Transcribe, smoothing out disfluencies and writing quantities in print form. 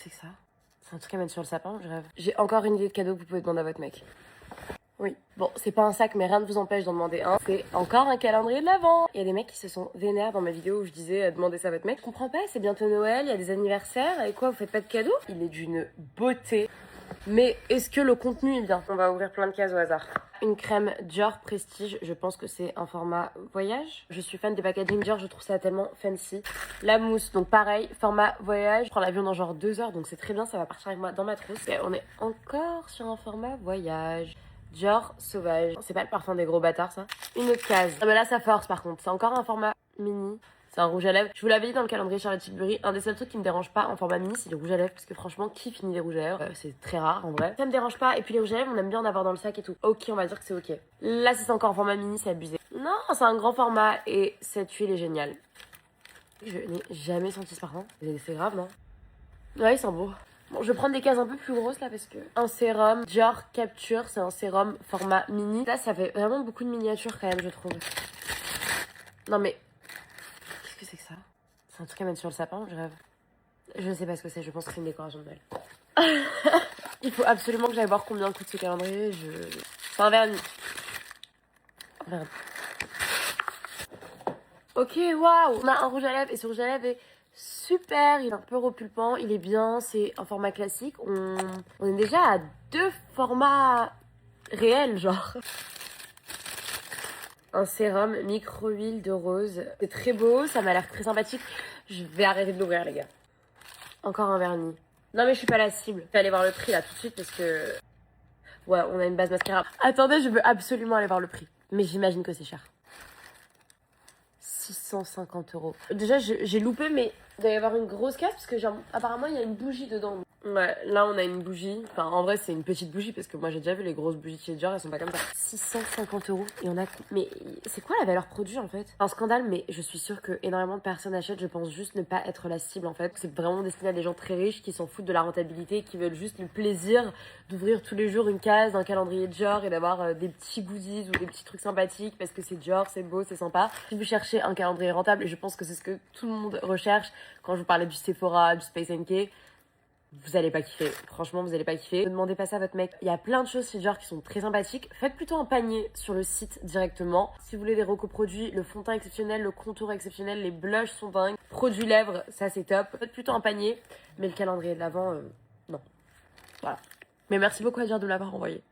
c'est que ça? C'est un truc à mettre sur le sapin, je rêve. J'ai encore une idée de cadeau que vous pouvez demander à votre mec. Oui. Bon, c'est pas un sac, mais rien ne vous empêche d'en demander un. C'est encore un calendrier de l'Avent. Il y a des mecs qui se sont vénères dans ma vidéo où je disais demandez ça à votre mec. Je comprends pas, c'est bientôt Noël, il y a des anniversaires, et quoi, vous faites pas de cadeaux? Il est d'une beauté. Mais est-ce que le contenu est bien? On va ouvrir plein de cases au hasard. Une crème Dior Prestige, je pense que c'est un format voyage. Je suis fan des packaging Dior, je trouve ça tellement fancy. La mousse, donc pareil, format voyage. Je prends l'avion dans genre 2 heures, donc c'est très bien, ça va partir avec moi dans ma trousse. Et on est encore sur un format voyage. Dior Sauvage. C'est pas le parfum des gros bâtards, ça? Une autre case. Ah mais là, ça force par contre. C'est encore un format mini. C'est un rouge à lèvres. Je vous l'avais dit dans le calendrier Charlotte Tilbury, un des seuls trucs qui me dérange pas en format mini, c'est les rouges à lèvres. Parce que franchement, qui finit les rouges à lèvres? C'est très rare en vrai. Ça me dérange pas. Et puis les rouges à lèvres, on aime bien en avoir dans le sac et tout. Ok, on va dire que c'est ok. Là, si c'est encore en format mini, c'est abusé. Non, c'est un grand format et cette huile est géniale. Je n'ai jamais senti ce parfum. C'est grave, non? Ouais, ils sont beaux. Bon, je vais prendre des cases un peu plus grosses là parce que un sérum Dior Capture, c'est un sérum format mini. Là, ça fait vraiment beaucoup de miniatures quand même, je trouve. Non mais, qu'est-ce que c'est que ça? C'est un truc à mettre sur le sapin, je rêve. Je ne sais pas ce que c'est, je pense que c'est une décoration de Noël. Il faut absolument que j'aille voir combien coûte ce calendrier. C'est un vernis. Merde. Ok, waouh! On a un rouge à lèvres et ce rouge à lèvres est super, il est un peu repulpant, il est bien, c'est un format classique. On est déjà à 2 formats réels, genre. Un sérum micro-huile de rose. C'est très beau, ça m'a l'air très sympathique. Je vais arrêter de l'ouvrir, les gars. Encore un vernis. Non mais je suis pas la cible. Je vais aller voir le prix là tout de suite parce que... Ouais, on a une base mascara. Attendez, je veux absolument aller voir le prix. Mais j'imagine que c'est cher. 650 €. Déjà, j'ai loupé, mais il doit y avoir une grosse casse parce que genre, apparemment, il y a une bougie dedans. Ouais, là, on a une bougie. Enfin, en vrai, c'est une petite bougie parce que moi, j'ai déjà vu les grosses bougies chez Dior, elles sont pas comme ça. 650 €. Et on a... Mais c'est quoi la valeur produit, en fait? Un scandale, mais je suis sûre que énormément de personnes achètent. Je pense juste ne pas être la cible, en fait. C'est vraiment destiné à des gens très riches qui s'en foutent de la rentabilité, qui veulent juste le plaisir d'ouvrir tous les jours une case d'un calendrier Dior et d'avoir des petits goodies ou des petits trucs sympathiques parce que c'est Dior, c'est beau, c'est sympa. Si vous cherchez un calendrier rentable, et je pense que c'est ce que tout le monde recherche quand je vous parlais du Sephora, du Space NK, vous allez pas kiffer. Franchement, vous allez pas kiffer. Ne demandez pas ça à votre mec. Il y a plein de choses chez Dior qui sont très sympathiques. Faites plutôt un panier sur le site directement. Si vous voulez des recoproduits, le fond de teint exceptionnel, le contour exceptionnel, les blushs sont dingues. Produits lèvres, ça c'est top. Faites plutôt un panier. Mais le calendrier de l'Avent, non. Voilà. Mais merci beaucoup à Dior de me l'avoir envoyé.